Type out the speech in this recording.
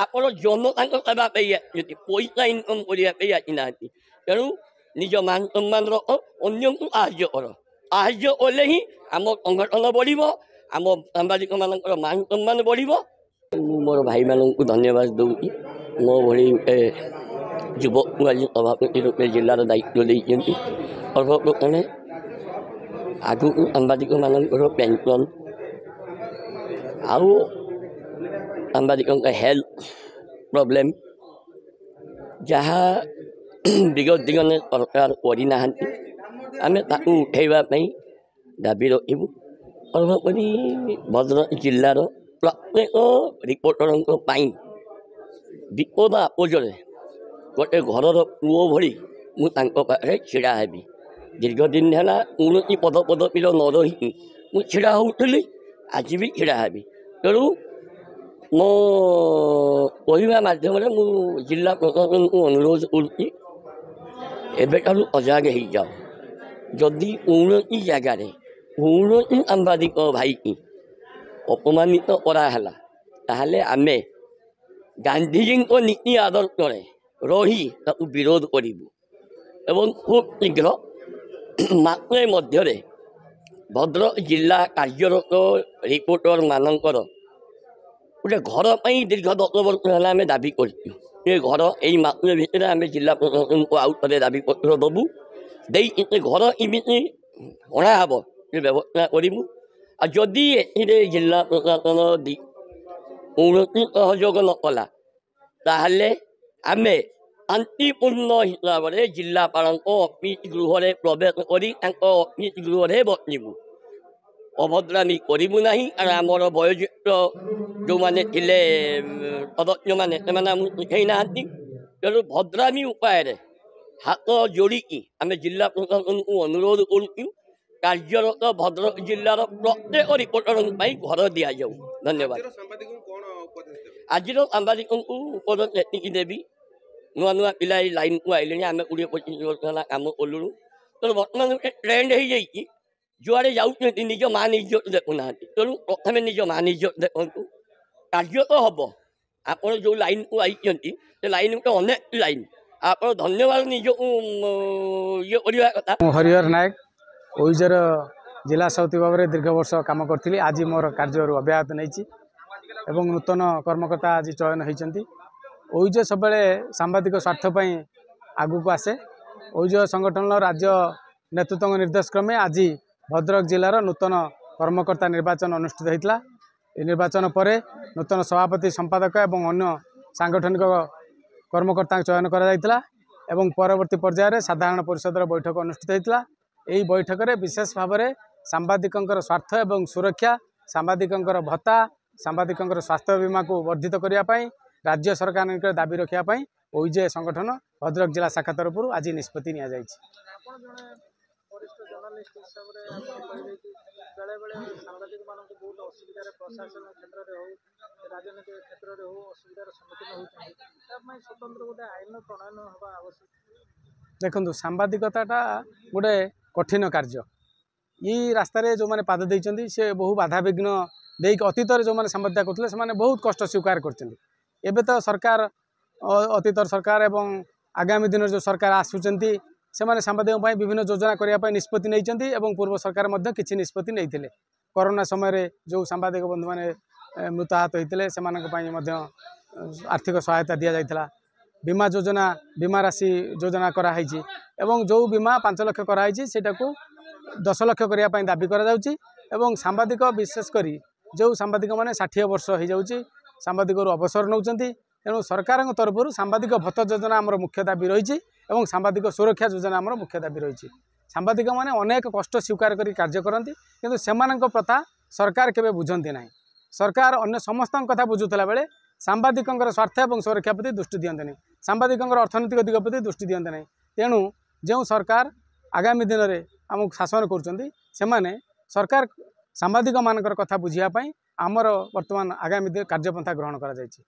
ଆପଣ ଜନତାଙ୍କ ସେବା ପାଇଁ ଆସିଛନ୍ତି, ପଇସା ଇନକମ୍ କରିବା ପାଇଁ ଆସିନାହାନ୍ତି। ତେଣୁ ନିଜ ମାନ ସମ୍ମାନ ରଖ, ଅନ୍ୟକୁ ସାହାଯ୍ୟ କର। ସାହାଯ୍ୟ କଲେ ହିଁ ଆମ ସଂଗଠନ ବଢ଼ିବ, ଆମ ସାମ୍ବାଦିକମାନଙ୍କର ମାନ ସମ୍ମାନ ବଢ଼ିବ। ମୁଁ ମୋର ଭାଇମାନଙ୍କୁ ଧନ୍ୟବାଦ ଦେଉଛି। ମୋ ଭଳି ଗୋଟେ ଯୁବକଙ୍କୁ ଆଜି ସଭାପତି ରୂପେ ଜିଲ୍ଲାର ଦାୟିତ୍ୱ ଦେଇଛନ୍ତି। ସର୍ବପ୍ରଥମେ ଆଗକୁ ସାମ୍ବାଦିକମାନଙ୍କର ପେନ୍ସନ୍ ଆଉ ସାମ୍ବାଦିକଙ୍କ ହେଲ୍ଥ ପ୍ରୋବ୍ଲେମ୍ ଯାହା ବିଗତ ଦିନରେ ସରକାର କରିନାହାନ୍ତି, ଆମେ ତାକୁ ଉଠାଇବା ପାଇଁ ଦାବି ରଖିବୁ। ସର୍ବୋପରି ଭଦ୍ରକ ଜିଲ୍ଲାର ପ୍ରତ୍ୟେକ ରିପୋର୍ଟରଙ୍କ ପାଇଁ ବିପଦ ଆପଦରେ ଗୋଟେ ଘରର ପୁଅ ଭଳି ମୁଁ ତାଙ୍କ ପାଖରେ ଛିଡ଼ା ହେବି। ଦୀର୍ଘ ଦିନ ହେଲା କୌଣସି ପଦପଦବୀର ନ ରହିକି ମୁଁ ଛିଡ଼ା ହେଉଥିଲି, ଆଜି ବି ଛିଡ଼ା ହେବି। ତେଣୁ ମୋ କହିବା ମାଧ୍ୟମରେ ମୁଁ ଜିଲ୍ଲା ପ୍ରଶାସନକୁ ଅନୁରୋଧ କରୁଛି, ଏବେଠାରୁ ସଜାଗ ହେଇଯାଅ। ଯଦି କୌଣସି ଜାଗାରେ କୌଣସି ସାମ୍ବାଦିକ ଭାଇକି ଅପମାନିତ କରାହେଲା, ତାହେଲେ ଆମେ ଗାନ୍ଧୀଜୀଙ୍କ ନୀତି ଆଦର୍ଶରେ ରହି ତାକୁ ବିରୋଧ କରିବୁ ଏବଂ ଖୁବ୍ ଶୀଘ୍ର ମାସେ ମଧ୍ୟରେ ଭଦ୍ରକ ଜିଲ୍ଲା କାର୍ଯ୍ୟରତ ରିପୋର୍ଟରମାନଙ୍କର ଗୋଟେ ଘର ପାଇଁ ଦୀର୍ଘ 10 ବର୍ଷ ହେଲା ଆମେ ଦାବି କରିଛୁ। ଏ ଘର ଏଇ ମାସେ ଭିତରେ ଆମେ ଜିଲ୍ଲା ପ୍ରଶାସନକୁ ଆଉ ଥରେ ଦାବିପତ୍ର ଦେବୁ, ଦେଇ ସେ ଘର ଏମିତି ଅଣାହେବ ସେ ବ୍ୟବସ୍ଥା କରିବୁ। ଆଉ ଯଦି ଏଥିରେ ଜିଲ୍ଲା ପ୍ରଶାସନ କୌଣସି ସହଯୋଗ ନ କଲା, ତାହେଲେ ଆମେ ଶାନ୍ତିପୂର୍ଣ୍ଣ ହିସାବରେ ଜିଲ୍ଲାପାଳଙ୍କ ଅଫିସ ଗୃହରେ ପ୍ରବେଶ କରି ତାଙ୍କ ଅଫିସ ଗୃହରେ ବସିବୁ। ଅଭଦ୍ରାମୀ କରିବୁ ନାହିଁ, କାରଣ ଆମର ବୟୋଜ୍ୟେଷ୍ଠ ଯେଉଁମାନେ ଥିଲେ ସଦସ୍ୟମାନେ ସେମାନେ ଆମକୁ ଶିଖାଇ ନାହାନ୍ତି। ତେଣୁ ଭଦ୍ରାମୀ ଉପାୟରେ ହାତ ଯୋଡ଼ିକି ଆମେ ଜିଲ୍ଲା ପ୍ରଶାସନକୁ ଅନୁରୋଧ କରୁଛୁ, କାର୍ଯ୍ୟରତ ଭଦ୍ରକ ଜିଲ୍ଲାର ପ୍ରତ୍ୟେକ ରିପୋର୍ଟରଙ୍କ ପାଇଁ ଘର ଦିଆଯାଉ। ଧନ୍ୟବାଦ। ଆଜିର ସାମ୍ବାଦିକଙ୍କୁ ଉପଦେଶ ଏତିକି ଦେବି, ନୂଆ ନୂଆ ପିଲା ଏଇ ଲାଇନ୍କୁ ଆଇଲେଣି, ଆମେ 20-25 ବର୍ଷ ହେଲା କାମ କଲୁଣୁ। ତେଣୁ ବର୍ତ୍ତମାନ ଗୋଟେ ଟ୍ରେଣ୍ଡ ହେଇଯାଇଛି, ଯୁଆଡ଼େ ଯାଉଛନ୍ତି ନିଜ ମାନ ଇଜ୍ଜତ ଦେଖୁନାହାନ୍ତି। ତେଣୁ ପ୍ରଥମେ ନିଜ ମାନ ଇଜ୍ଜତ ଦେଖନ୍ତୁ। କାର୍ଯ୍ୟ ତ ହେବ, ଆପଣ ଯେଉଁ ଲାଇନ୍କୁ ଆଇଛନ୍ତି ସେ ଲାଇନ୍ ଗୋଟେ ଅନେକ ଲାଇନ୍, ଆପଣ ଧନ୍ୟବାଦ ନିଜକୁ ଇଏ କରିବା କଥା। ମୁଁ ହରିହର ନାୟକ, ଓଇଜର ଜିଲ୍ଲା ସଭାପତି ଭାବରେ ଦୀର୍ଘ ବର୍ଷ କାମ କରିଥିଲି। ଆଜି ମୋର କାର୍ଯ୍ୟରୁ ଅବ୍ୟାହତ ନେଇଛି ଏବଂ ନୂତନ କର୍ମକର୍ତ୍ତା ଆଜି ଚୟନ ହୋଇଛନ୍ତି। ଓଇଜ ସବୁବେଳେ ସାମ୍ବାଦିକ ସ୍ୱାର୍ଥ ପାଇଁ ଆଗକୁ ଆସେ। ଓଇଜ ସଂଗଠନର ରାଜ୍ୟ ନେତୃତ୍ୱଙ୍କ ନିର୍ଦ୍ଦେଶ କ୍ରମେ ଆଜି ଭଦ୍ରକ ଜିଲ୍ଲାର ନୂତନ କର୍ମକର୍ତ୍ତା ନିର୍ବାଚନ ଅନୁଷ୍ଠିତ ହୋଇଥିଲା। ଏହି ନିର୍ବାଚନ ପରେ ନୂତନ ସଭାପତି, ସମ୍ପାଦକ ଏବଂ ଅନ୍ୟ ସାଂଗଠନିକ କର୍ମକର୍ତ୍ତାଙ୍କୁ ଚୟନ କରାଯାଇଥିଲା ଏବଂ ପରବର୍ତ୍ତୀ ପର୍ଯ୍ୟାୟରେ ସାଧାରଣ ପରିଷଦର ବୈଠକ ଅନୁଷ୍ଠିତ ହୋଇଥିଲା। ଏହି ବୈଠକରେ ବିଶେଷ ଭାବରେ ସାମ୍ବାଦିକଙ୍କର ସ୍ୱାର୍ଥ ଏବଂ ସୁରକ୍ଷା, ସାମ୍ବାଦିକଙ୍କର ଭତ୍ତା, ସାମ୍ବାଦିକଙ୍କର ସ୍ୱାସ୍ଥ୍ୟ ବୀମାକୁ ବର୍ଦ୍ଧିତ କରିବା ପାଇଁ ରାଜ୍ୟ ସରକାରଙ୍କ ଦାବି ରଖିବା ପାଇଁ ଓଇଜେ ସଂଗଠନ ଭଦ୍ରକ ଜିଲ୍ଲା ଶାଖା ତରଫରୁ ଆଜି ନିଷ୍ପତ୍ତି ନିଆଯାଇଛି। ବେଳେବେଳେ ସାମ୍ବାଦିକମାନଙ୍କୁ ବହୁତ ଅସୁବିଧାରେ ପ୍ରଶାସନ କ୍ଷେତ୍ରରେ ହେଉ, ରାଜନୈତିକ କ୍ଷେତ୍ରରେ ହେଉ ଅସୁବିଧାର ସମ୍ମୁଖୀନ ହେଉଛନ୍ତି। ତା ପାଇଁ ସ୍ୱତନ୍ତ୍ର ଗୋଟେ ଆଇନ ପ୍ରଣୟନ ହେବା ଆବଶ୍ୟକ। ଦେଖନ୍ତୁ, ସାମ୍ବାଦିକତାଟା ଗୋଟେ କଠିନ କାର୍ଯ୍ୟ। ଏଇ ରାସ୍ତାରେ ଯେଉଁମାନେ ପାଦ ଦେଇଛନ୍ତି ସେ ବହୁ ବାଧାବିଘ୍ନ ଦେଇକି ଅତୀତରେ ଯେଉଁମାନେ ସାମ୍ବାଦିକତା କରୁଥିଲେ ସେମାନେ ବହୁତ କଷ୍ଟ ସ୍ୱୀକାର କରିଛନ୍ତି। ଏବେ ତ ସରକାର, ଅତୀତର ସରକାର ଏବଂ ଆଗାମୀ ଦିନରେ ଯେଉଁ ସରକାର ଆସୁଛନ୍ତି ସେମାନେ ସାମ୍ବାଦିକଙ୍କ ପାଇଁ ବିଭିନ୍ନ ଯୋଜନା କରିବା ପାଇଁ ନିଷ୍ପତ୍ତି ନେଇଛନ୍ତି ଏବଂ ପୂର୍ବ ସରକାର ମଧ୍ୟ କିଛି ନିଷ୍ପତ୍ତି ନେଇଥିଲେ। କରୋନା ସମୟରେ ଯେଉଁ ସାମ୍ବାଦିକ ବନ୍ଧୁମାନେ ମୃତାହତ ହୋଇଥିଲେ ସେମାନଙ୍କ ପାଇଁ ମଧ୍ୟ ଆର୍ଥିକ ସହାୟତା ଦିଆଯାଇଥିଲା। ବୀମା ଯୋଜନା, ବୀମା ରାଶି ଯୋଜନା କରାହେଇଛି ଏବଂ ଯେଉଁ ବୀମା 5 ଲକ୍ଷ କରାହେଇଛି ସେଇଟାକୁ 10 ଲକ୍ଷ କରିବା ପାଇଁ ଦାବି କରାଯାଉଛି। ଏବଂ ସାମ୍ବାଦିକ, ବିଶେଷ କରି ଯେଉଁ ସାମ୍ବାଦିକମାନେ 60 ବର୍ଷ ହୋଇଯାଉଛି ସାମ୍ବାଦିକରୁ ଅବସର ନେଉଛନ୍ତି, ତେଣୁ ସରକାରଙ୍କ ତରଫରୁ ସାମ୍ବାଦିକ ଭତ୍ତା ଯୋଜନା ଆମର ମୁଖ୍ୟ ଦାବି ରହିଛି ଏବଂ ସାମ୍ବାଦିକ ସୁରକ୍ଷା ଯୋଜନା ଆମର ମୁଖ୍ୟ ଦାବି ରହିଛି। ସାମ୍ବାଦିକମାନେ ଅନେକ କଷ୍ଟ ସ୍ୱୀକାର କରି କାର୍ଯ୍ୟ କରନ୍ତି, କିନ୍ତୁ ସେମାନଙ୍କ କଥା ସରକାର କେବେ ବୁଝନ୍ତି ନାହିଁ। ସରକାର ଅନ୍ୟ ସମସ୍ତଙ୍କ କଥା ବୁଝୁଥିଲା ବେଳେ ସାମ୍ବାଦିକଙ୍କର ସ୍ୱାର୍ଥ ଏବଂ ସୁରକ୍ଷା ପ୍ରତି ଦୃଷ୍ଟି ଦିଅନ୍ତି ନାହିଁ, ସାମ୍ବାଦିକଙ୍କର ଅର୍ଥନୈତିକ ଦିଗ ପ୍ରତି ଦୃଷ୍ଟି ଦିଅନ୍ତି ନାହିଁ। ତେଣୁ ଯେଉଁ ସରକାର ଆଗାମୀ ଦିନରେ ଆମକୁ ଶାସନ କରୁଛନ୍ତି ସେମାନେ ସରକାର ସାମ୍ବାଦିକମାନଙ୍କର କଥା ବୁଝିବା ପାଇଁ ଆମର ବର୍ତ୍ତମାନ ଆଗାମୀ କାର୍ଯ୍ୟପନ୍ଥା ଗ୍ରହଣ କରାଯାଇଛି।